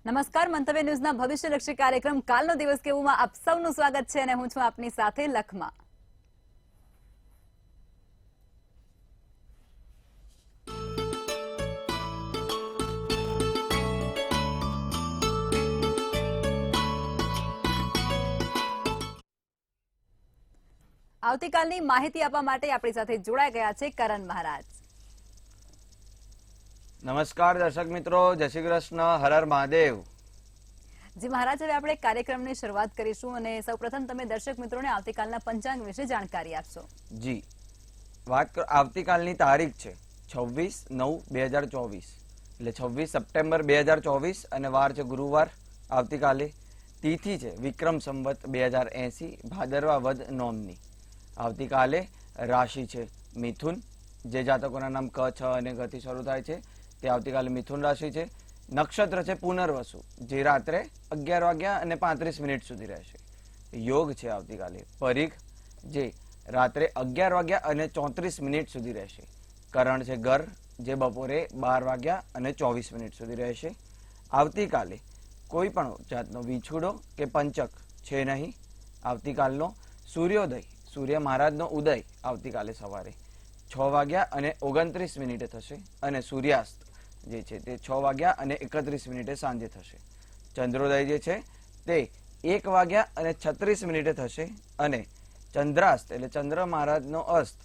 નમસ્કાર, મંતવ્ય ન્યૂઝના ભવિષ્યલક્ષી કાર્યક્રમ કાલનો દિવસ કેવુંમાં આપ સૌનું સ્વાગત છે અને હું છું આપની સાથે લખમાં। આવતીકાલની માહિતી આપવા માટે આપણી સાથે જોડાઈ ગયા છે કરણ મહારાજ। નમસ્કાર દર્શક મિત્રો, જય શ્રી કૃષ્ણ, હર હર મહાદેવ। જી મહારાજ, હવે આપણે કાર્યક્રમની શરૂઆત કરીશું અને સૌપ્રથમ તમે દર્શક મિત્રોને આવતીકાલના પંચાંગ વિશે જાણકારી આપશો। જી વાત કરો, આવતીકાલની તારીખ છે 26/9/2024 એટલે 26 સપ્ટેમ્બર 2024 અને વાર છે ગુરુવાર। આવતીકાલે તિથિ છે વિક્રમ સંવત 2080 ભાદરવા વદ નોમની। આવતીકાલે રાશિ છે મિથુન। જે જાતકોના નામ ક, છ અને ગથી શરૂ થાય છે તે આવતીકાલે મિથુન રાશિ છે। નક્ષત્ર છે પુનર્વસુ, જે રાત્રે 11:35 સુધી રહેશે। યોગ છે આવતીકાલે પરિઘ, જે રાત્રે 11:34 સુધી રહેશે। કરણ છે ગર, જે બપોરે 12:24 સુધી રહેશે। આવતીકાલે કોઈ પણ જાતનો વિછુડો કે પંચક છે નહીં। આવતીકાલનો સૂર્યોદય, સૂર્ય મહારાજનો ઉદય આવતીકાલે સવારે 6:29 થશે અને સૂર્યાસ્ત જે છે તે 6:31 સાંજે થશે। ચંદ્રોદય જે છે તે 1:36 થશે અને ચંદ્રાસ્ત એટલે ચંદ્ર મહારાજનો અસ્ત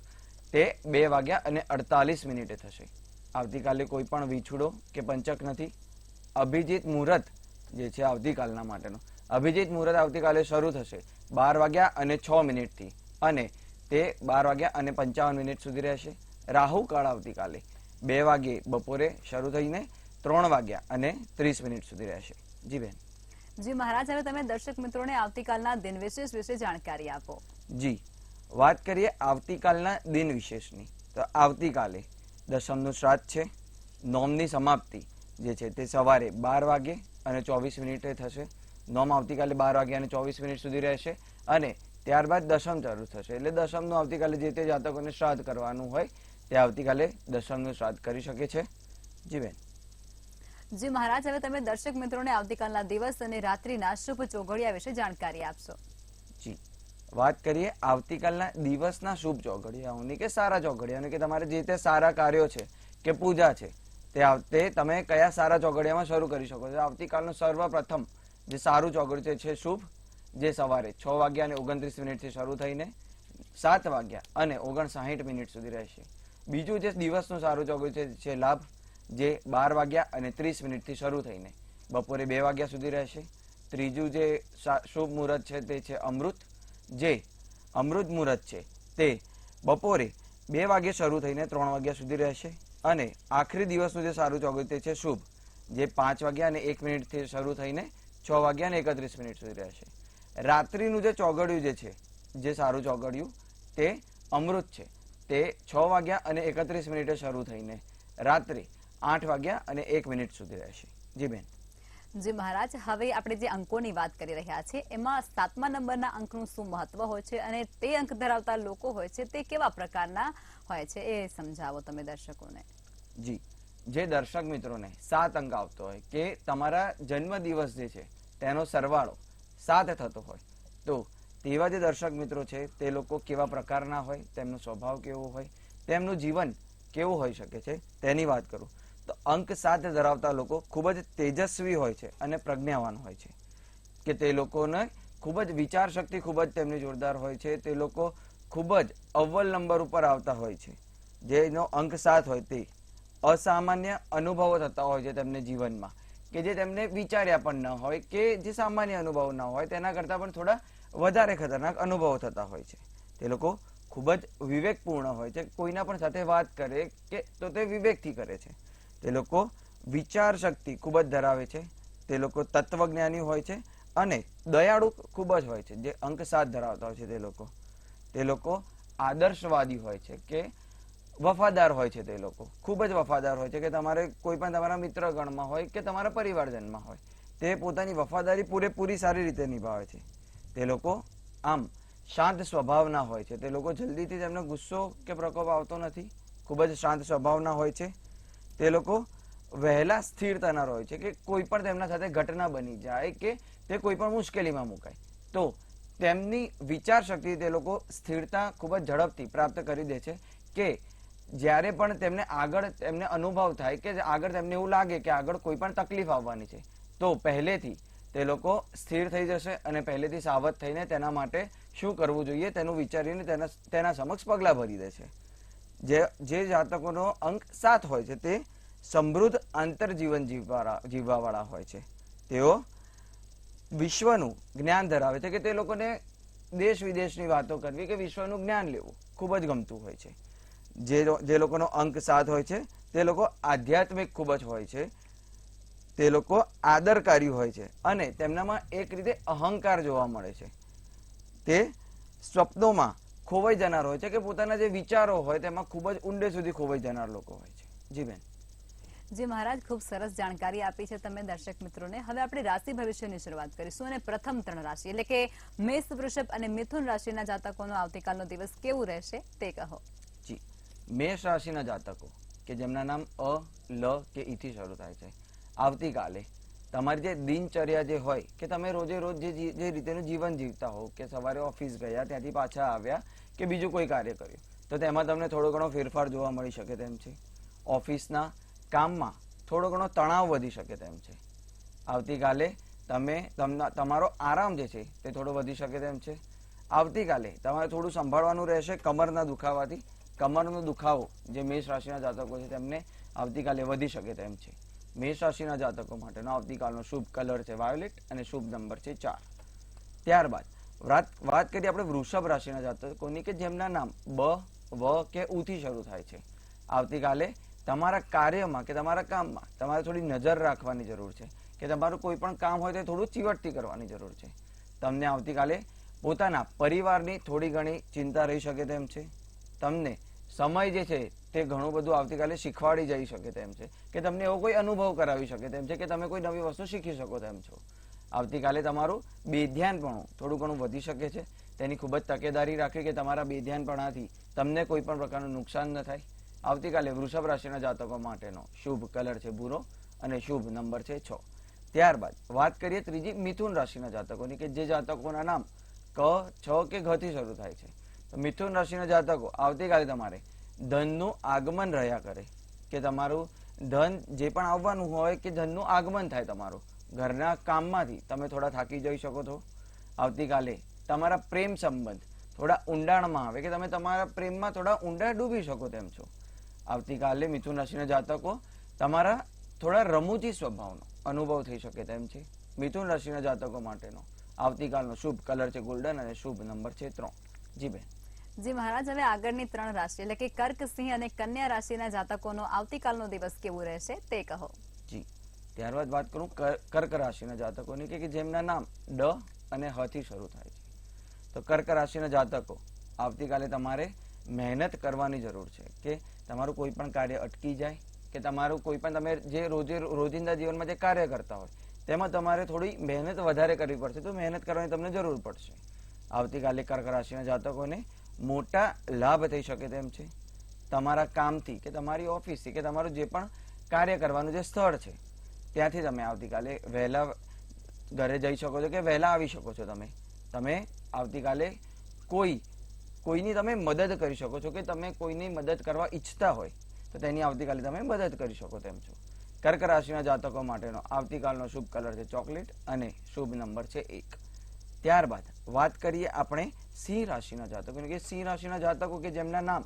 તે 2:48 થશે। આવતીકાલે કોઈ પણ વિછુડો કે પંચક નથી। અભિજીત મુહૂર્ત જે છે આવતીકાલના માટેનો અભિજીત મુહૂર્ત આવતીકાલે શરૂ થશે 12:06 થી અને તે 12:55 સુધી રહેશે। રાહુ કાળ આવતીકાલે 2 વાગે બપોરે શરૂ થઈને 3:30 સુધી રહેશે। જી બેન। જી મહારાજ, હવે તમે દર્શક મિત્રોને આવતીકાલના દિન વિશેષ વિશે જાણકારી આપો। જી વાત કરીએ આવતીકાલના દિન વિશેષની, તો આવતીકાલે દશમનું શ્રાદ્ધ છે। નોમની સમાપ્તિ જે છે તે સવારે 12:24 થશે। નોમ આવતીકાલે 12:24 સુધી રહેશે અને ત્યારબાદ દશમ ચાલુ થશે। એટલે દશમનું આવતીકાલે જે તે જાતકોને શ્રાદ્ધ કરવાનું હોય તે આવતીકાલે દશમનું શ્રાદ્ધ કરી શકે છે। જી બેન। જી મહારાજ, હવે તમે દર્શક મિત્રોને આવતીકાલના દિવસ અને રાત્રિના શુભ ચોઘડિયા વિશે જાણકારી આપશો। જી વાત કરીએ આવતીકાલના દિવસના શુભ ચોઘડિયાઓની કે સારા ચોઘડિયાઓની, કે તમારે જે તે સારા કાર્યો છે કે પૂજા છે તે તમે કયા સારા ચોઘડિયામાં શરૂ કરી શકો છો। આવતીકાલનું સર્વપ્રથમ જે સારું ચોઘડિયું છે શુભ, જે સવારે 6:29 થી શરૂ થઈને 7:59 સુધી રહેશે। બીજું જે દિવસનું સારું ચોઘડિયું છે લાભ, જે 12:30 થી શરૂ થઈને બપોરે 2 વાગ્યા સુધી રહેશે। ત્રીજું જે શુભ મુહૂર્ત છે તે છે અમૃત, જે અમૃત મુહૂર્ત છે તે બપોરે 2 વાગે શરૂ થઈને 3 વાગ્યા સુધી રહેશે। અને આખરી દિવસનું જે સારું ચોઘડિયું તે છે શુભ, જે 5:01 થી શરૂ થઈને 6:31 સુધી રહેશે। રાત્રિનું જે ચોઘડિયું જે છે, જે સારું ચોઘડિયું તે અમૃત છે, તે 6:31 શરૂ થઈને રાત્રે 8:01 સુધી રહેશે। જી બેન। જી મહારાજ, હવે આપણે જે અંકોની વાત કરી રહ્યા છીએ એમાં 7મા નંબરના અંકનું શું મહત્વ હોય છે અને તે અંક ધરાવતા લોકો હોય છે તે કેવા પ્રકારના હોય છે એ સમજાવો તમે દર્શકોને। જી, જે દર્શક મિત્રોને 7 અંક આવતો હોય કે તમારા જન્મ દિવસ જે છે તેનો સરવાળો 7 થતો હોય, તો તેવા જે દર્શક મિત્રો છે તે લોકો કેવા પ્રકારના હોય, તેમનો સ્વભાવ કેવો હોય, તેમનું જીવન કેવું હોઈ શકે છે તેની વાત કરું તો અંક 7 ધરાવતા લોકો ખૂબ જ તેજસ્વી હોય છે અને પ્રજ્ઞાવાન હોય છે। કે તે લોકોને ખૂબ જ વિચાર શક્તિ ખૂબ જ તેમની જોરદાર હોય છે। તે લોકો ખૂબ જ અવ્વલ નંબર ઉપર આવતા હોય છે। જેનો અંક 7 હોય તે અસામાન્ય અનુભવો થતા હોય છે તેમને જીવનમાં, કે જે તેમને વિચાર્યા પણ ન હોય, કે જે સામાન્ય અનુભવ ન હોય તેના કરતાં પણ થોડા વધારે ખતરનાક અનુભવો થતા હોય છે। તે લોકો ખૂબ જ વિવેકપૂર્ણ હોય છે। કોઈના પણ સાથે વાત કરે કે તો તે વિવેકથી કરે છે। તે લોકો વિચાર શક્તિ ખૂબ જ ધરાવે છે। તે લોકો તત્વજ્ઞાની હોય છે અને દયાળુ ખૂબ જ હોય છે। જે અંક 7 ધરાવતા હોય છે તે લોકો આદર્શવાદી હોય છે, કે વફાદાર હોય છે। તે લોકો ખૂબ જ વફાદાર હોય છે, કે તમારે કોઈ પણ તમારા મિત્રગણમાં હોય કે તમારા પરિવારજનમાં હોય, તે પોતાની વફાદારી પૂરેપૂરી સારી રીતે નિભાવે છે। તે લોકો આમ શાંત સ્વભાવના હોય છે। તે લોકો જલ્દીથી તેમને ગુસ્સો કે પ્રકોપ આવતો નથી, ખૂબ જ શાંત સ્વભાવના હોય છે। તે લોકો વહેલા સ્થિર થનાર હોય છે, કે કોઈ પણ તેમના સાથે ઘટના બની જાય કે તે કોઈ પણ મુશ્કેલીમાં મુકાય તો તેમની વિચાર શક્તિ તે લોકો સ્થિરતા ખૂબ જ ઝડપથી પ્રાપ્ત કરી દે છે, કે જ્યારે પણ તેમને અનુભવ થાય કે આગળ તેમને એવું લાગે કે આગળ કોઈ પણ તકલીફ આવવાની છે તો પહેલેથી તે લોકો સ્થિર થઈ જશે અને પહેલેથી સાવધ થઈને તેના માટે શું કરવું જોઈએ તેનું વિચારીને તેના સમક્ષ પગલાં ભરી દે છે. જે જાતકોનો અંક 7 હોય છે તે સમૃદ્ધ આંતરજીવન જીવવાવાળા હોય છે. તેઓ વિશ્વનું જ્ઞાન ધરાવે છે, કે તે લોકોને દેશ વિદેશની વાતો કરવી કે વિશ્વનું જ્ઞાન લેવું ખૂબ જ ગમતું હોય છે. જે લોકોનો અંક 7 હોય છે તે લોકો આધ્યાત્મિક ખૂબ જ હોય છે, તે લોકો આદરકારી હોય છે અને તેમનામાં એક રીતે અહંકાર જોવા મળે છે. તે સ્વપ્નોમાં ખોવાઈ જનાર હોય છે, કે પોતાના જે વિચારો હોય તેમાં ખૂબ જ ઊંડે સુધી ખોવાઈ જનાર લોકો હોય છે. જી બેન. જી મહારાજ, ખૂબ સરસ જાણકારી આપી છે તમે દર્શક મિત્રોને. હવે આપણે રાશિ ભવિષ્યની શરૂઆત કરીશું અને પ્રથમ 3 રાશિ એટલે કે મેષ, વૃષભ અને મિથુન રાશિના જાતકોનો આવતીકાલનો દિવસ કેવું રહેશે તે કહો. જી, મેષ રાશિના જાતકો કે જેમના નામ અ, લ કે ઈ થી શરૂ થાય છે, આવતીકાલે તમારી જે દિનચર્યા જે હોય કે તમે રોજે રોજ જે રીતેનું જીવન જીવતા હો, કે સવારે ઓફિસ ગયા, ત્યાંથી પાછા આવ્યા કે બીજું કોઈ કાર્ય કર્યું, તો તેમાં તમને થોડો ઘણો ફેરફાર જોવા મળી શકે તેમ છે. ઓફિસના કામમાં થોડો ઘણો તણાવ વધી શકે તેમ છે. આવતીકાલે તમારો આરામ જે છે તે થોડો વધી શકે તેમ છે. આવતીકાલે તમારે થોડું સંભાળવાનું રહેશે કમરના દુખાવાથી. કમરનો દુખાવો જે મેષ રાશિના જાતકો છે તેમને આવતીકાલે વધી શકે તેમ છે. મેષ રાશિના જાતકો માટેનો આવતીકાલનો શુભ કલર છે વાયોલેટ અને શુભ નંબર છે 4. ત્યારબાદ વાત કરીએ આપણે વૃષભ રાશિના જાતકોની કે જેમના નામ બ, વ કે ઉ થી શરૂ થાય છે. આવતીકાલે તમારા કાર્યમાં કે તમારા કામમાં તમારે થોડી નજર રાખવાની જરૂર છે, કે તમારું કોઈ પણ કામ હોય તે થોડું ચીવટથી કરવાની જરૂર છે. તમને આવતીકાલે પોતાના પરિવારની થોડી ઘણી ચિંતા રહી શકે તેમ છે. તમને સમય જે છે તે ઘણું બધું આવતીકાલે શીખવાડી જઈ શકે તેમ છે, કે તમને એવો કોઈ અનુભવ કરાવી શકે તેમ છે, કે તમે કોઈ નવી વસ્તુ શીખી શકો તેમ છો. આવતીકાલે તમારું બેધ્યાનપણું થોડું ઘણું વધી શકે છે. તેની ખૂબ જ તકેદારી રાખવી કે તમારા બેધ્યાનપણાથી તમને કોઈ પણ પ્રકારનું નુકસાન ન થાય. આવતીકાલે વૃષભ રાશિના જાતકો માટેનો શુભ કલર છે ભૂરો અને શુભ નંબર છે 6. ત્યારબાદ વાત કરીએ ત્રીજી મિથુન રાશિના જાતકોની કે જે જાતકોના નામ ક, છ કે ઘ થી શરૂ થાય છે. તો મિથુન રાશિના જાતકો આવતીકાલે તમારે ધનનું આગમન રહ્યા કરે, કે તમારું ધન જે પણ આવવાનું હોય કે ધનનું આગમન થાય. તમારું ઘરના કામમાંથી તમે થોડા થાકી જઈ શકો છો. આવતીકાલે તમારા પ્રેમ સંબંધ થોડા ઊંડાણમાં આવે, કે તમે તમારા પ્રેમમાં થોડા ઊંડા ડૂબી શકો તેમ છો. આવતીકાલે મિથુન રાશિના જાતકો તમારા થોડા રમૂજી સ્વભાવનો અનુભવ થઈ શકે તેમ છે. મિથુન રાશિના જાતકો માટેનો આવતીકાલનો શુભ કલર છે ગોલ્ડન અને શુભ નંબર છે 3. જી બેન. જી મહારાજ, હવે આગળની 3 રાશિ એટલે કે કર્ક, સિંહ અને કન્યા રાશિના જાતકોનો આવતીકાલનો દિવસ કેવું રહેશે તે કહો. જી, ત્યારબાદ વાત કરું કર્ક રાશિના જાતકોની કે જેમના નામ ડ અને હ થી શરૂ થાય છે. તો કર્ક રાશિના જાતકો આવતીકાલે તમારે મહેનત કરવાની જરૂર છે, કે તમારું કોઈ પણ કાર્ય અટકી જાય, કે તમારું કોઈ પણ તમે જે રોજિંદા જીવનમાં જે કાર્ય કરતા હોય તેમાં તમારે થોડી મહેનત વધારે કરવી પડશે, તો મહેનત કરવાની તમને જરૂર પડશે. આવતીકાલે કર્ક રાશિના જાતકોને મોટા લાભ થઈ શકે તેમ છે. તમારા કામથી કે તમારી ઓફિસથી કે તમારું જે પણ કાર્ય કરવાનું જે સ્થળ છે ત્યાંથી તમે આવતીકાલે વહેલા ઘરે જઈ શકો છો, કે વહેલા આવી શકો છો. તમે આવતીકાલે કોઈની તમે મદદ કરી શકો છો, કે તમે કોઈની મદદ કરવા ઈચ્છતા હોય તો તેની આવતીકાલે તમે મદદ કરી શકો તેમ છો. કર્ક રાશિના જાતકો માટેનો આવતીકાલનો શુભ કલર છે ચોકલેટ અને શુભ નંબર છે 1. ત્યારબાદ વાત કરીએ આપણે સિંહ રાશિના જાતકો, કે સિંહ રાશિના જાતકો કે જેમના નામ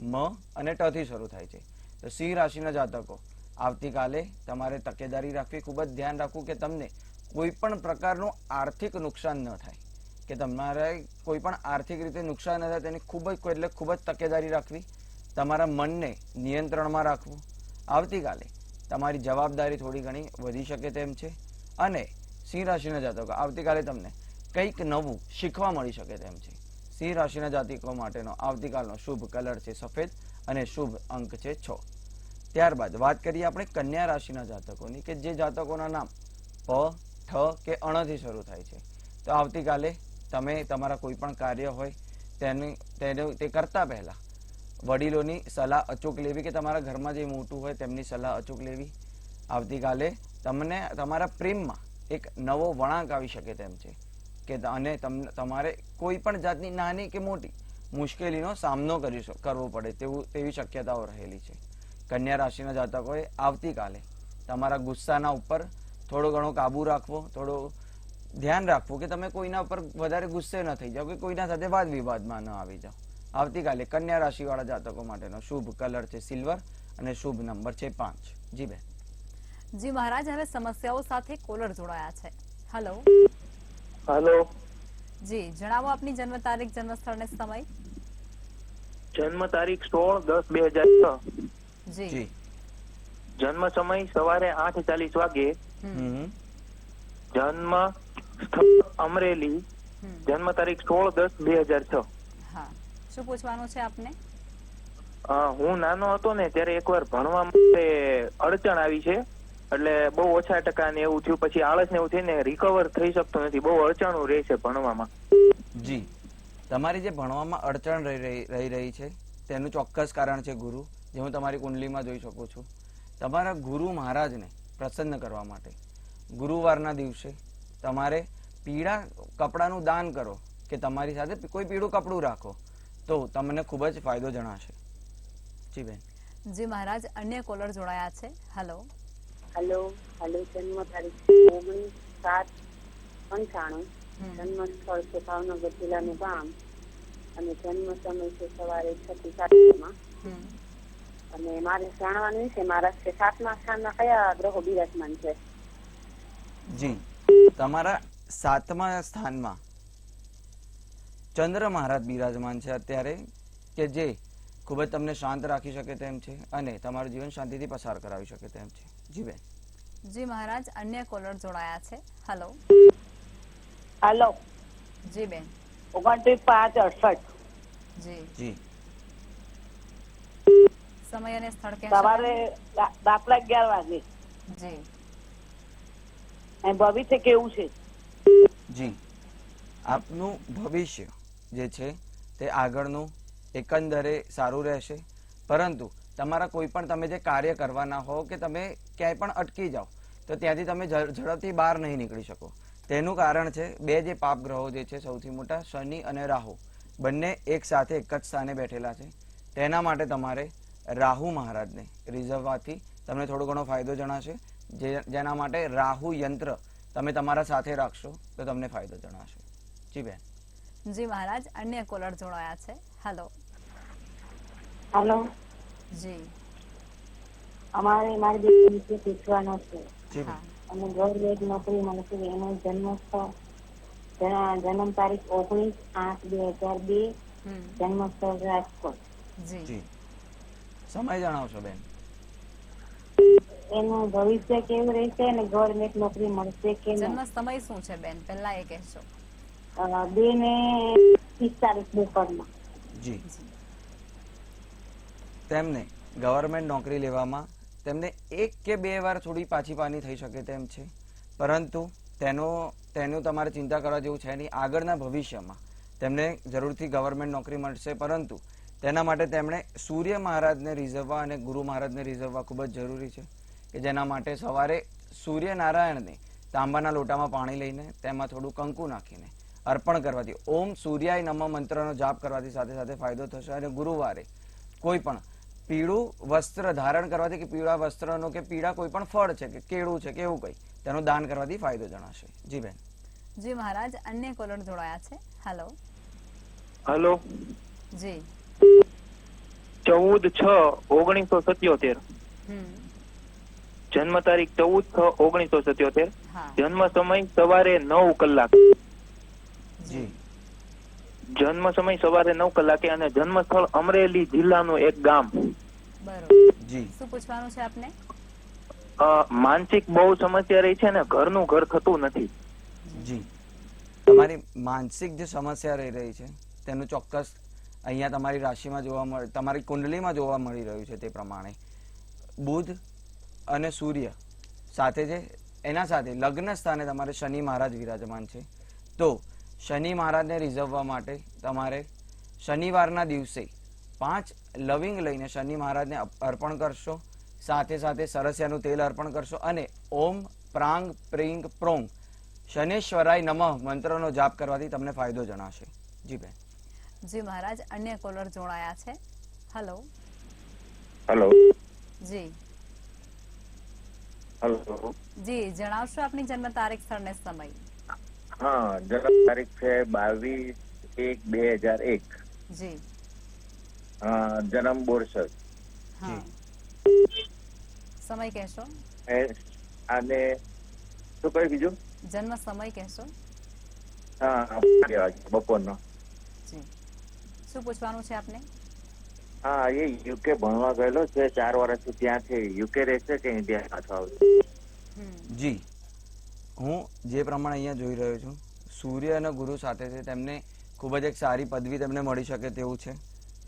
મ અને ટ થી શરૂ થાય છે. તો સિંહ રાશિના જાતકો આવતીકાલે તમારે તકેદારી રાખવી, ખૂબ જ ધ્યાન રાખવું કે તમને કોઈ પણ પ્રકારનું આર્થિક નુકસાન ન થાય, કે તમારે કોઈ પણ આર્થિક રીતે નુકસાન ન થાય તેની ખૂબ જ તકેદારી રાખવી. તમારા મનને નિયંત્રણમાં રાખવું. આવતીકાલે તમારી જવાબદારી થોડી ઘણી વધી શકે તેમ છે અને સિંહ રાશિના જાતકો આવતીકાલે તમને કંઈક નવું શીખવા મળી શકે તેમ છે. સિંહ રાશિના જાતકો માટેનો આવતીકાલનો શુભ કલર છે સફેદ અને શુભ અંક છે 6. ત્યારબાદ વાત કરીએ આપણે કન્યા રાશિના જાતકોની કે જે જાતકોના નામ પ, ઠ કે અણ થી શરૂ થાય છે. તો આવતીકાલે તમે તમારા કોઈ પણ કાર્ય હોય તે કરતા પહેલા વડીલોની સલાહ અચૂક લેવી, કે તમારા ઘરમાં જે મોટું હોય તેમની સલાહ અચૂક લેવી. આવતીકાલે તમને તમારા પ્રેમમાં એક નવો વળાંક આવી શકે તેમ છે કે અને તમારે કોઈ પણ જાતની નાની કે મોટી મુશ્કેલીનો સામનો કરવો પડે તેવી શક્યતાઓ રહેલી છે. કન્યા રાશિના જાતકોએ આવતીકાલે તમારા ગુસ્સાના ઉપર થોડો ઘણો કાબુ રાખવો, થોડો ધ્યાન રાખવું કે તમે કોઈના ઉપર વધારે ગુસ્સે ન થઈ જાઓ કે કોઈના સાથે વાદ વિવાદમાં ન આવી જાઓ. આવતીકાલે કન્યા રાશિ વાળા જાતકો માટેનો શુભ કલર છે સિલ્વર અને શુભ નંબર છે 5. જી બેન. જી મહારાજ, હવે સમસ્યાઓ સાથે કોલર જોડાયા છે. હેલો. હેલો. જી, જણાવો આપની જન્મ તારીખ, જન્મ સ્થળ અને સમય. જન્મ તારીખ 16/10/2006. જી. જન્મ સમય સવારે 8:40 વાગે. જન્મ સ્થળ અમરેલી. જન્મ તારીખ 16/10/2006. હા, શું પૂછવાનું છે આપને? હું નાનો હતો ને ત્યારે એકવાર ભણવા માટે અડચણ આવી છે, એટલે બહુ ઓછા ટકા ને એવું થયું, પછી આળસ ને એવું થઈને રિકવર થઈ શકતો નથી, બહુ અડચણો રહે છે ભણવામાં. જી, તમારી જે ભણવામાં અડચણ રહી રહી છે તેનું ચોક્કસ કારણ છે ગુરુ, જે હું તમારી કુંડલીમાં જોઈ શકું છું. તમારા ગુરુ મહારાજને પ્રસન્ન કરવા માટે ગુરુવારના દિવસે તમારે પીળા કપડાનું દાન કરો કે તમારી સાથે કોઈ પીળું કપડું રાખો તો તમને ખૂબ જ ફાયદો જણાશે. જી બેન. જી મહારાજ, અન્ય કોલર જોડાયા છે. હેલો. હેલો. જન્મ તારીખ 19/7/95. જન્મ સ્થળ છે ભાવનગર જિલ્લાનું ગામ અને જન્મ સમય છે સવારે 6:07 અને મારે જાણવાનું છે મારા 7મા સ્થાનમાં કયા ગ્રહો બિરાજમાન છે. જી, તમારા 7મા સ્થાનમાં ચંદ્ર મહારાજ બિરાજમાન છે અત્યારે, કે જે ખૂબ જ તમને શાંત રાખી શકે તેમ છે અને તમારું જીવન શાંતિથી પસાર કરાવી શકે તેમ છે. જી બેન. જી મહારાજ, અન્ય કોલર જોડાયા છે. હેલો. હેલો. જી બેન. 29/5/68. જી. જી. સમય અને સ્થળ કે સવારે દાખલા 11 વાગે. જી. ભવિષ્ય કેવું છે? જી, આપનું ભવિષ્ય જે છે તે આગળનું એકંદરે સારું રહેશે, પરંતુ તમારા કોઈ પણ તમે જે કાર્ય કરવાના હો કે તમે ક્યાંય પણ અટકી જાઓ તો ત્યાંથી તમે ઝડપથી બહાર નહીં નીકળી શકો. તેનું કારણ છે બે જે પાપ ગ્રહો જે છે સૌથી મોટા, શનિ અને રાહુ, બંને એક સાથે એક જ સ્થાને બેઠેલા છે. તેના માટે તમારે રાહુ મહારાજને રીઝવવાથી તમને થોડો ઘણો ફાયદો જણાશે. જેના માટે રાહુ યંત્ર તમે તમારા સાથે રાખશો તો તમને ફાયદો જણાશે. જી બેન. જી મહારાજ, અન્ય કોલર જોડાયા છે. હેલો. હેલો. જી. અમારે મારી બેટી વિશે પૂછવાનો છે. જી બેન. અને ગવર્મેન્ટ નોકરી મળશે. એનો જન્મ સ્થળ જન્મ તારીખ 19/8/2002. જન્મ સ્થળ રાજકોટ. જી. સમય જણાવશો બેન. એનું ભવિષ્ય કેવું રહેશે અને ગવર્મેન્ટ નોકરી મળશે કે નહીં? જન્મ સમય શું છે બેન, પહેલા એ કહેશો. 2:45 બપોરમાં. જી. તેમને ગવર્મેન્ટ નોકરી લેવામાં તેમને 1 કે 2 વાર થોડી પાછી પાની થઈ શકે તેમ છે, પરંતુ તેનું તમારે ચિંતા કરવા જેવું છે નહીં. આગળના ભવિષ્યમાં તેમને જરૂરથી ગવર્મેન્ટ નોકરી મળશે, પરંતુ તેના માટે તેમણે સૂર્ય મહારાજને રીઝવવા અને ગુરુ મહારાજને રીઝવવા ખૂબ જ જરૂરી છે, કે જેના માટે સવારે સૂર્યનારાયણને તાંબાના લોટામાં પાણી લઈને તેમાં થોડું કંકુ નાખીને અર્પણ કરવાથી ઓમ સૂર્યાય નમઃ મંત્રનો જાપ કરવાથી સાથે સાથે ફાયદો થશે. અને ગુરુવારે કોઈ પણ પીળું વસ્ત્ર ધારણ કરવાથી કે પીળા વસ્ત્રનો કે પીળા કોઈ પણ ફળ છે કે કેળું છે કે એવું કંઈ તેનું દાન કરવાથી ફાયદો જણાશે. જી બેન. જી મહારાજ, અન્ય કોલર જોડાયા છે. હેલો. હેલો. જી. 14/6/1977. જન્મ તારીખ 14/6/1977. હા. જન્મ સમય સવારે 9 કલાક. જી. જન્મ સમય સવારે 9 કલાકે અને જન્મ સ્થળ અમરેલી જિલ્લાનું એક ગામ. બરોબર. જી. શું પૂછવાનું છે આપને? માનસિક બહુ સમસ્યા રહી છે ને ઘરનું ઘર થતું નથી. જી, તમારી માનસિક જે સમસ્યા રહી છે તેનું ચોક્કસ અહીંયા તમારી રાશિમાં જોવા મળે, તમારી કુંડલીમાં જોવા મળી રહ્યું છે. તે પ્રમાણે બુધ અને સૂર્ય સાથે છે, એના સાથે લગ્ન સ્થાને તમારે શનિ મહારાજ વિરાજમાન છે. તો શનિ મહારાજને રીઝવવા માટે તમારે શનિવારના દિવસે 5 લવિંગ લઈને શનિ મહારાજને અર્પણ કરશો. સાથે સાથે સરસિયાનું તેલ અર્પણ કરશો અને ઓમ પ્રાંગ પ્રિંગ પ્રોંગ શનેશ્વરાય નમઃ મંત્રનો જાપ કરવાથી તમને ફાયદો જણાશે. જી બેન. જી મહારાજ, અન્ય કોલર જોડાયા છે. હેલો. હેલો. જી હેલો. જી જણાવશો આપની જન્મ તારીખ, સ્થળ ને સમય? હા, જન્મ તારીખ છે 22/1/2001. જી. જન્મ બોરસદ. હા. સમય કહેશો? અને શું કહ્યું બીજું? જન્મ સમય કહેશો? હા, 2 વાગે બપોરનો. જી. શું પૂછવાનું છે આપને? હા, એ યુકે ભણવા ગયેલો છે, 4 વર્ષથી ત્યાં છે. યુકે રહેશે કે ઇન્ડિયા પાછો આવશે? જી, હું જે પ્રમાણે અહીંયા જોઈ રહ્યો છું, સૂર્ય અને ગુરુ સાથે છે, તેમને ખૂબ જ એક સારી પદવી તેમને મળી શકે તેવું છે.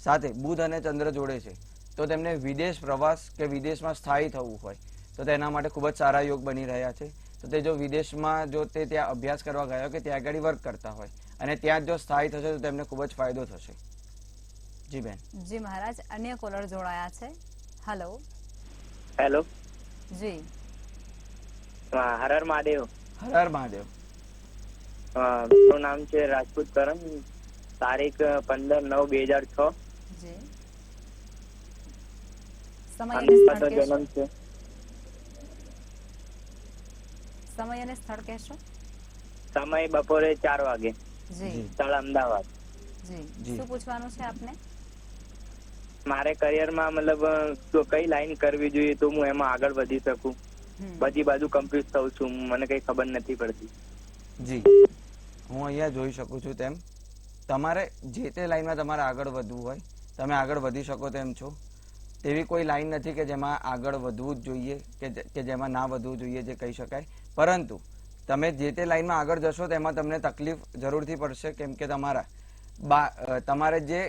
સાથે બુધ અને ચંદ્ર જોડે છે, તો તેમને વિદેશ પ્રવાસ કે વિદેશમાં સ્થાયી થવું હોય તો તેના માટે ખૂબ જ સારા યોગ બની રહ્યા છે. તો તે જો વિદેશમાં જો તે ત્યાં અભ્યાસ કરવા ગયો કે ત્યાં આગળ વર્ક કરતા હોય અને ત્યાં જો સ્થાયી થશે તો તેમને ખૂબ જ ફાયદો થશે. જી બેન. જી મહારાજ, અન્ય કોલર જોડાયા છે. હેલો. હેલો. જી. હર હર મહાદેવ. હર હર મહાદેવ. મારું નામ છે રાજપૂત કરમ, તારીખ 15/9/2006. જી. સમય અને સ્થળ કહેશો? જન્મ છે. સમય અને સ્થળ કહેશો? સમય બપોરે 4 વાગે. જી. સ્થળ અમદાવાદ. જી. જી. શું પૂછવાનું છે આપને? મારે કરિયરમાં મતલબ કઈ લાઈન કરવી જોઈએ તો હું એમાં આગળ વધી શકું? બધી બાજુ કન્ફ્યુઝ થઉં છું, મને કઈ ખબર નથી પડતી. જી, હું અહીંયા જોઈ શકું છું તેમ તમારે જે તે લાઈનમાં તમારે આગળ વધવું હોય તમે આગળ વધી શકો તેમ છો. તેવી કોઈ લાઈન નથી કે જેમાં આગળ વધવું જ જોઈએ કે જેમાં ના વધવું જોઈએ જે કહી શકાય. પરંતુ તમે જે તે લાઈનમાં આગળ જશો તેમાં તમને તકલીફ જરૂરથી પડશે, કેમ કે તમારે જે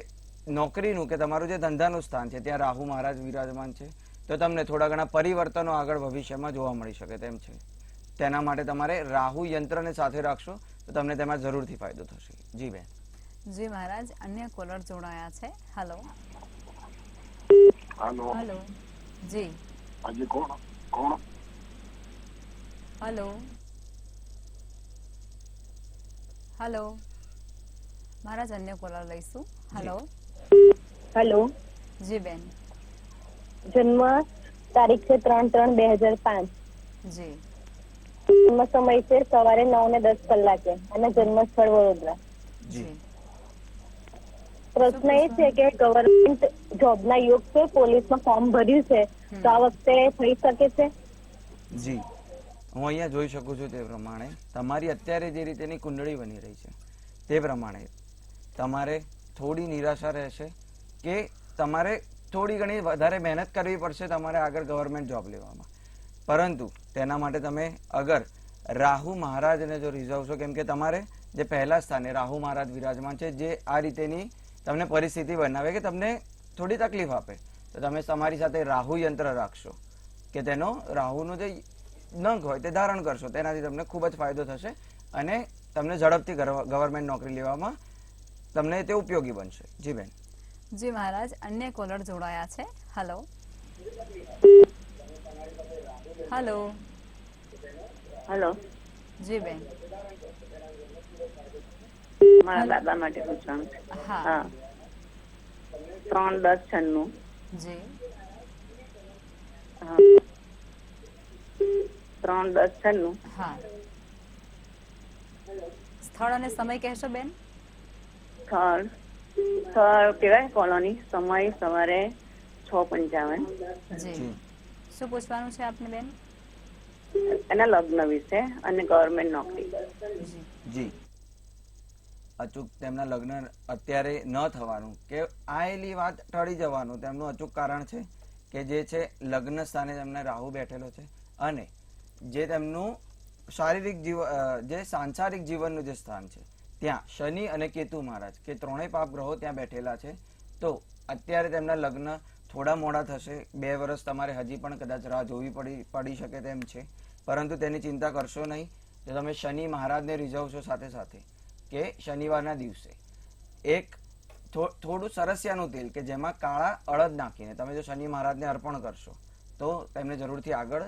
નોકરીનું કે તમારું જે ધંધાનું સ્થાન છે ત્યાં રાહુ મહારાજ વિરાજમાન છે, તો તમને થોડા ઘણા પરિવર્તનો આગળ ભવિષ્યમાં જોવા મળી શકે તેમ છે. તેના માટે તમારે રાહુ યંત્રને સાથે રાખશો તો તમને તેમાં જરૂરથી ફાયદો થશે. જી બેન. જી મહારાજ, અન્ય કોલર જોડાયા છે. હેલો. હાલો. હેલો. જી. આજે કોણ? હેલો. હેલો. મહારાજ, અન્ય કોલર લઈશું. હેલો. હેલો. જી બેન. જન્મ તારીખ છે 3/3/2005. જી. જન્મ સમય છે સવારે 9:10 કલાકે અને જન્મ સ્થળ વડોદરા. જી. પ્રશ્ન એ છે કે ગવર્મેન્ટ જોબના યોગ છે, પોલીસમાં ફોર્મ ભર્યું છે, તો આ વખતે થઈ શકે છે? જી, હું અહીંયા જોઈ શકું છું તે પ્રમાણે તમારી અત્યારે જે રીતેની કુંડળી બની રહી છે તે પ્રમાણે તમારે થોડી નિરાશા રહેશે કે તમારે થોડી ઘણી વધારે મહેનત કરવી પડશે તમારે આગળ ગવર્મેન્ટ જોબ લેવામાં. પરંતુ તેના માટે તમે અગર રાહુ મહારાજને જો રીઝવશો, કેમ કે તમારે જે પહેલા સ્થાને રાહુ મહારાજ વિરાજમાન છે જે આ રીતેની તમને પરિસ્થિતિ બનાવે કે તમને થોડી તકલીફ આપે, તો તમે તમારી સાથે રાહુ યંત્ર રાખશો કે તેનો રાહુનો જે નંગ હોય તે ધારણ કરશો, તેનાથી તમને ખૂબ જ ફાયદો થશે અને તમને ઝડપથી ગવર્મેન્ટ નોકરી લેવામાં તમને તે ઉપયોગી બનશે. જી બેન. જી મહારાજ, અન્ય કોલર જોડાયા છે. હેલો. હેલો. હેલો. જી બેન. મારા દાદા માટે પૂછવાનું છે. હા. 3/10/96. જી. 3/10/96. હા. સ્થળ અને સમય કહેશો બેન? સ્થળ કેવાય કોલોની. સમય સવારે 6:55. જી. શું પૂછવાનું છે આપને બેન? એના લગ્ન વિશે અને ગવર્મેન્ટ નોકરી. જી. જી, અચૂક તેમના લગ્ન અત્યારે ન થવાનું કે આયેલી વાત ટળી જવાનું તેમનું અચૂક કારણ છે કે જે છે લગ્ન સ્થાને તેમને રાહુ બેઠેલો છે અને જે તેમનું શારીરિક જે સાંસારિક જીવનનું જે સ્થાન છે ત્યાં શનિ અને કેતુ મહારાજ કે ત્રણેય પાપ ગ્રહો ત્યાં બેઠેલા છે. તો અત્યારે તેમના લગ્ન થોડા મોડા થશે. 2 વર્ષ તમારે હજી પણ કદાચ રાહ જોવી પડી શકે તેમ છે, પરંતુ તેની ચિંતા કરશો નહીં. જો તમે શનિ મહારાજને રીઝવશો સાથે સાથે કે શનિવારના દિવસે એક થોડું સરસિયાનું તેલ કે જેમાં કાળા અડદ નાખીને તમે જો શનિ મહારાજને અર્પણ કરશો તો તેમને જરૂરથી આગળ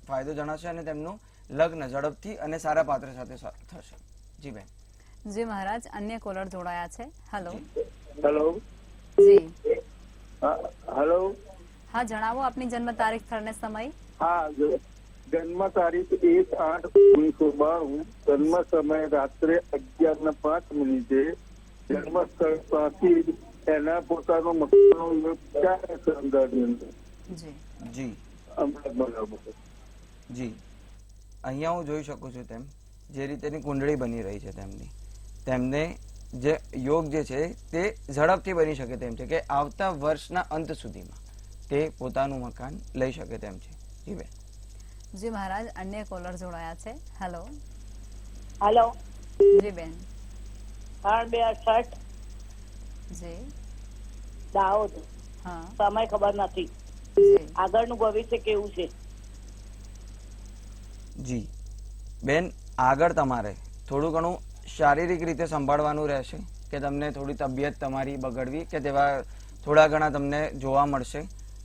ફાયદો જણાશે અને તેમનું લગ્ન ઝડપથી અને સારા પાત્ર સાથે થશે. જી બેન. જી મહારાજ, અન્ય કોલર જોડાયા છે. હેલો. હેલો. જી. હેલો. હા, જણાવો આપની જન્મ તારીખ, સ્થળ ને સમય. હા, જન્મ તારીખ 1/8/1992, જન્મ સમય રાત્રે 11:05. જન્મ સ્થળ ત્યાંથી એના પોતાનો મકાનનો જી. જી. બરાબર. જી, અહીંયા હું જોઈ શકું છું તેમ જે રીતેની કુંડળી બની રહી છે તેમને જે યોગ જે છે તે ઝડપથી બની શકે તેમ છે કે આવતા વર્ષના અંત સુધીમાં તે પોતાનું મકાન લઈ શકે તેમ છે. જી બેન. જી મહારાજ, અન્ય કોલર જોડાયા છે. હેલો. હેલો. જી બેન. 2:68 જી. દાહોદ. હા. સમય ખબર નથી. જી. આગળનું ભવિષ્ય કેવું છે? જી બેન, આગળ તમારે થોડું ઘણું શારીરિક રીતે સંભાળવાનું રહેશે કે તમને થોડી તબિયત તમારી બગડવી કે તેવા થોડા ઘણા તમને જોવા મળશે.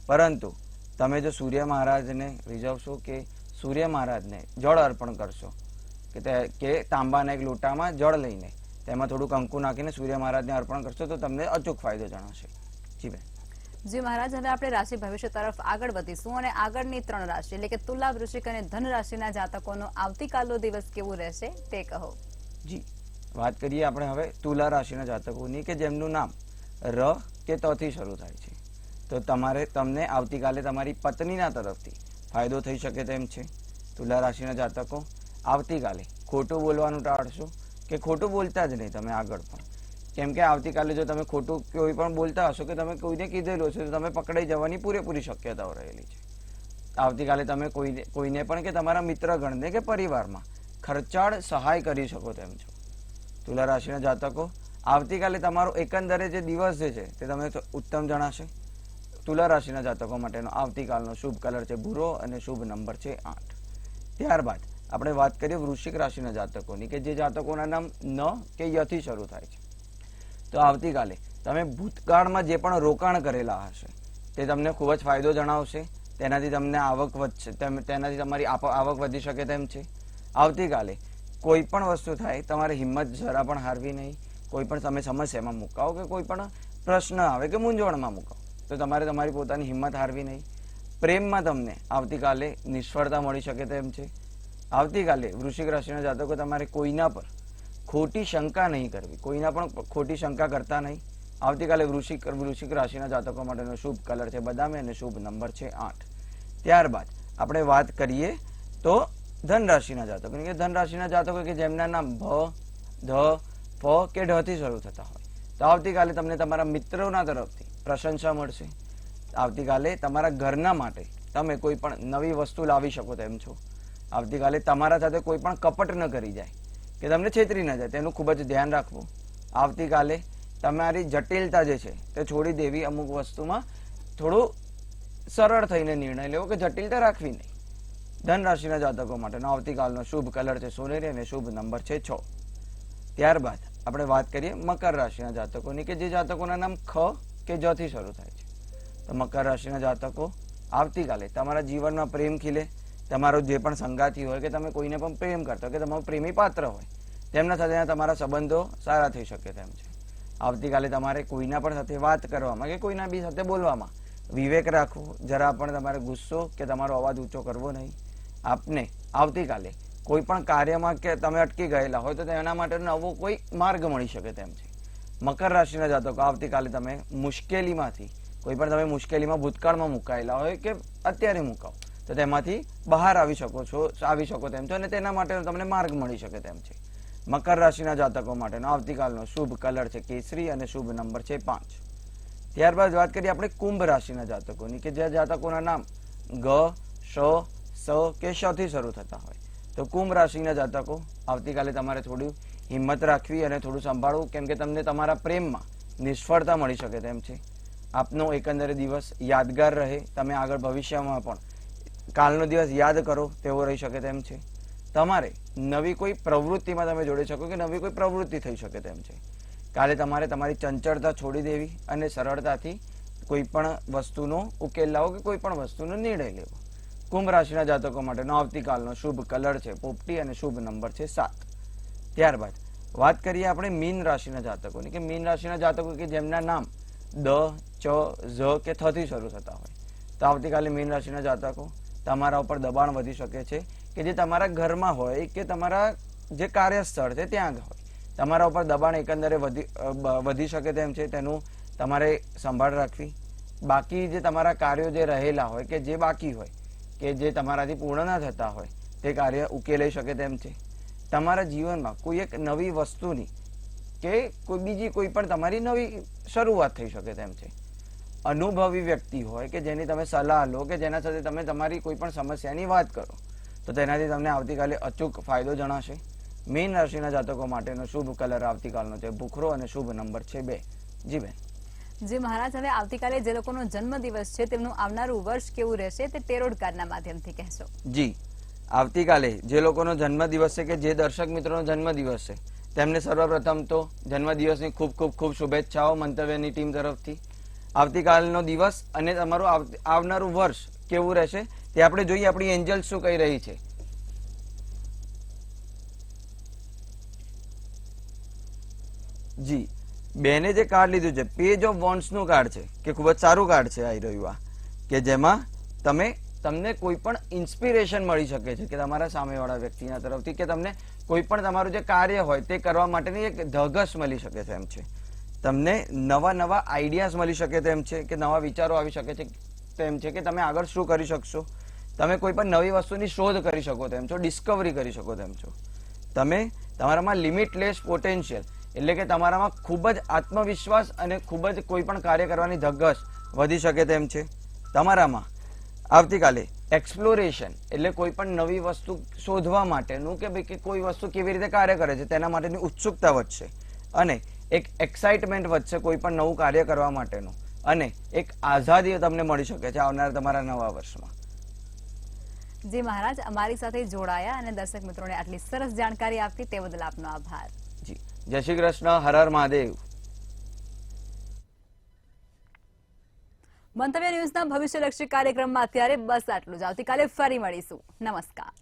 પરંતુ તમે જો સૂર્ય મહારાજને રીઝવશો કે સૂર્ય મહારાજને જળ અર્પણ કરશો કે તાંબાના એક લોટામાં જળ લઈને તેમાં થોડું કંકુ નાખીને સૂર્ય મહારાજને અર્પણ કરશો તો તમને અચૂક ફાયદો જણાશે. જી બેન. જી મહારાજ, હવે આપણે રાશિ ભવિષ્ય તરફ આગળ વધીશું અને આગળની 3 રાશિ એટલે કે તુલા, વૃશ્ચિક અને ધન રાશિના જાતકોનો આવતીકાલનો દિવસ કેવું રહેશે તે કહો. જી, વાત કરીએ આપણે હવે તુલા રાશિના જાતકોની કે જેમનું નામ ર કે ત થી શરૂ થાય છે. તો તમને આવતીકાલે તમારી પત્નીના તરફથી ફાયદો થઈ શકે તેમ છે. તુલા રાશિના જાતકો આવતીકાલે ખોટું બોલવાનું ટાળશો કે ખોટું બોલતા જ નહીં તમે આગળ પણ, કેમ કે આવતીકાલે જો તમે ખોટું કોઈ પણ બોલતા હશો કે તમે કોઈને કીધેલું હશે તો તમે પકડાઈ જવાની પૂરેપૂરી શક્યતાઓ રહેલી છે. આવતીકાલે તમે કોઈને પણ કે તમારા મિત્રગણને કે પરિવારમાં ખર્ચાળ સહાય કરી શકો તેમ છો. તુલા રાશિના જાતકો આવતીકાલે તમારો એકંદરે જે દિવસ જે છે તે તમને ઉત્તમ જણાશે. તુલા રાશિના જાતકો માટેનો આવતીકાલનો શુભ કલર છે ભૂરો અને શુભ નંબર છે 8. ત્યારબાદ આપણે વાત કરીએ વૃશ્ચિક રાશિના જાતકોની કે જે જાતકોના નામ ન કે ય થી શરૂ થાય છે. તો આવતીકાલે તમે ભૂતકાળમાં જે પણ રોકાણ કરેલા હશે તે તમને ખૂબ જ ફાયદો જણાવશે. તેનાથી તમને આવક વધશે, તેનાથી તમારી આવક વધી શકે તેમ છે. આવતીકાલે કોઈ પણ વસ્તુ થાય તમારે હિંમત જરા પણ હારવી નહીં. કોઈ પણ તમે સમસ્યામાં મુકાવો કે કોઈ પણ પ્રશ્ન આવે કે મૂંઝવણમાં મુકાવો તો તમારે તમારી પોતાની હિંમત હારવી નહીં. પ્રેમમાં તમને આવતીકાલે નિષ્ફળતા મળી શકે તેમ છે. આવતીકાલે વૃશ્ચિક રાશિના જાતકો તમારે કોઈના પર ખોટી શંકા નહીં કરવી, કોઈના પણ ખોટી શંકા કરતા નહીં. આવતીકાલે વૃશ્ચિક રાશિના જાતકો માટેનો શુભ કલર છે બદામી અને શુભ નંબર છે 8. ત્યારબાદ આપણે વાત કરીએ તો ધન રાશિના જાતકો કે ધન રાશિના જાતકો કે જેમના નામ ભ, ધ, ફ કે ઢ થી શરૂ થતા હોય તો આવતીકાલે તમને તમારા મિત્રોના તરફથી પ્રશંસા મળશે. આવતીકાલે તમારા ઘરના માટે તમે કોઈ પણ નવી વસ્તુ લાવી શકો તેમ છો. આવતીકાલે તમારા સાથે કોઈ પણ કપટ ન કરી જાય કે તમને છેતરી ન જાય તેનું ખૂબ જ ધ્યાન રાખવું. આવતીકાલે તમારી જટિલતા જે છે તે છોડી દેવી, અમુક વસ્તુમાં થોડું સરળ થઈને નિર્ણય લેવો કે જટિલતા રાખવી નહીં. ધન રાશિના જાતકો માટેનો આવતીકાલનો શુભ કલર છે સોનેરી અને શુભ નંબર છે 6. ત્યારબાદ આપણે વાત કરીએ મકર રાશિના જાતકોની કે જે જાતકોના નામ ખ કે જ થી શરૂ થાય છે. તો મકર રાશિના જાતકો આવતીકાલે તમારા જીવનમાં પ્રેમ ખીલે. તમારો જે પણ સંગાતી હોય કે તમે કોઈને પણ પ્રેમ કરતા હોય કે તમારો પ્રેમી પાત્ર હોય તેમના સાથે તમારા સંબંધો સારા થઈ શકે તેમ છે. આવતીકાલે તમારે કોઈના પણ સાથે વાત કરવામાં કે કોઈના બી સાથે બોલવામાં વિવેક રાખવો. જરા પણ તમારે ગુસ્સો કે તમારો અવાજ ઊંચો કરવો નહીં. આપને આવતીકાલે કોઈ પણ કાર્યમાં કે તમે અટકી ગયેલા હોય તો તેના માટે નવો કોઈ માર્ગ મળી શકે તેમ છે. મકર રાશિના જાતકો આવતીકાલે તમે મુશ્કેલીમાંથી કોઈ પણ તમે મુશ્કેલીમાં ભૂતકાળમાં મુકાયેલા હોય કે અત્યારે મુકાવો તો તેમાંથી બહાર આવી શકો તેમ છો અને તેના માટે તમને માર્ગ મળી શકે તેમ છે. મકર રાશિના જાતકો માટેનો આવતીકાલનો શુભ કલર છે કેસરી અને શુભ નંબર છે 5. ત્યારબાદ વાત કરીએ આપણે કુંભ રાશિના જાતકોની કે જે જાતકોના નામ ગ, શ, સ કે શ થી શરૂ થતા હોય તો કુંભ રાશિના જાતકો આવતીકાલે તમારે થોડી હિંમત રાખવી અને થોડું સંભાળવું, કેમ કે તમને તમારા પ્રેમમાં નિષ્ફળતા મળી શકે તેમ છે. આપનો એકંદરે દિવસ યાદગાર રહે, તમે આગળ ભવિષ્યમાં પણ કાલનો દિવસ યાદ કરો તેવો રહી શકે તેમ છે. તમારે નવી કોઈ પ્રવૃત્તિમાં તમે જોડી શકો કે નવી કોઈ પ્રવૃત્તિ થઈ શકે તેમ છે. કાલે તમારે તમારી ચંચળતા છોડી દેવી અને સરળતાથી કોઈ પણ વસ્તુનો ઉકેલ લાવો કે કોઈ પણ વસ્તુનો નિર્ણય લેવો. કુંભ રાશિના જાતકો માટેનો આવતીકાલનો શુભ કલર છે પોપટી અને શુભ નંબર છે 7. ત્યારબાદ વાત કરીએ આપણે મીન રાશિના જાતકોની કે મીન રાશિના જાતકો કે જેમના નામ દ, ચ, ઝ કે થ થી શરૂ થતા હોય, તો આવતીકાલે મીન રાશિના જાતકો તમારા ઉપર દબાણ વધી શકે છે કે જે તમારા ઘરમાં હોય કે તમારા જે કાર્યસ્થળ છે ત્યાં હોય, તમારા ઉપર દબાણ એકંદરે વધી શકે તેમ છે. તેનું તમારે સંભાળ રાખવી. બાકી જે તમારા કાર્યો જે રહેલા હોય કે જે બાકી હોય કે જે તમારાથી પૂર્ણ ના થતા હોય તે કાર્ય ઉકેલાઈ શકે તેમ છે. તમારા જીવનમાં કોઈ એક નવી વસ્તુની કે કોઈ બીજી કોઈ પણ તમારી નવી શરૂઆત થઈ શકે તેમ છે. અનુભવી વ્યક્તિ હોય કે જેની તમે સલાહ લો કે જેના સાથે તમે તમારી કોઈ પણ સમસ્યાની વાત કરો તો તેનાથી તમને આવતીકાલે અચૂક ફાયદો જણાશે. મીન રાશિના જાતકો માટેનો શુભ કલર આવતીકાલનો છે ભૂખરો અને શુભ નંબર છે 2. જી બેન. જે મહારાજ હવે આવતીકાલે જે લોકોનો જન્મદિવસ છે તેમનું આવનારું વર્ષ કેવું રહેશે તે ટેરોટ કાર્ડના માધ્યમથી કહેશો. જી, આવતીકાલે જે લોકોનો જન્મદિવસ છે કે જે દર્શક મિત્રોનો જન્મદિવસ છે તેમને સર્વપ્રથમ તો જન્મદિવસની ખૂબ ખૂબ ખૂબ શુભેચ્છાઓ મંતવ્યની ટીમ તરફથી. આવતીકાલનો દિવસ અને તમારું આવનારું વર્ષ કેવું રહેશે તે આપણે જોઈએ આપણી એન્જલ શું કહી રહી છે. જી, બેને જે કાર્ડ લીધું છે પેજ ઓફ વોન્ડ્સ નું કાર્ડ છે કે ખૂબ જ સારું કાર્ડ છે આવી રહ્યું આ, કે જેમાં તમને કોઈ પણ ઇન્સ્પિરેશન મળી શકે છે કે તમારા સામેવાળા વ્યક્તિના તરફથી કે તમને કોઈ પણ તમારું જે કાર્ય હોય તે કરવા માટેની એક ધગશ મળી શકે તેમ છે. તમને નવા નવા આઈડિયાઝ મળી શકે તેમ છે કે નવા વિચારો આવી શકે છે તેમ છે કે તમે આગળ શું કરી શકશો. તમે કોઈ પણ નવી વસ્તુની શોધ કરી શકો તેમ છો, ડિસ્કવરી કરી શકો તેમ છો. તમે તમારામાં લિમિટલેસ પોટેન્શિયલ એટલે કે તમારામાં ખૂબ જ આત્મવિશ્વાસ અને ખૂબ જ કોઈ પણ કાર્ય કરવાની ધગશ વધી શકે તેમ છે. તમારામાં આવતીકાલે એક્સપ્લોરેશન એટલે કોઈ પણ નવી વસ્તુ શોધવા માટેનું કે ભાઈ કે કોઈ વસ્તુ કેવી રીતે કાર્ય કરે છે તેના માટેની ઉત્સુકતા વધશે અને એક એક્સાઇટમેન્ટ વધશે કોઈ પણ નવું કાર્ય કરવા માટેનું અને એક આઝાદી તમને મળી શકે છે આવનારા તમારા નવા વર્ષમાં. જી મહારાજ, અમારી સાથે જોડાયા અને દર્શક મિત્રોને આટલી સરસ જાણકારી આપી તે બદલ આપનો આભાર. જી, જય શ્રી કૃષ્ણ. હર હર મહાદેવ. મંતવ્ય ન્યૂઝના ભવિષ્યલક્ષી કાર્યક્રમમાં અત્યારે બસ આટલું જ. આવતીકાલે ફરી મળીશું. નમસ્કાર.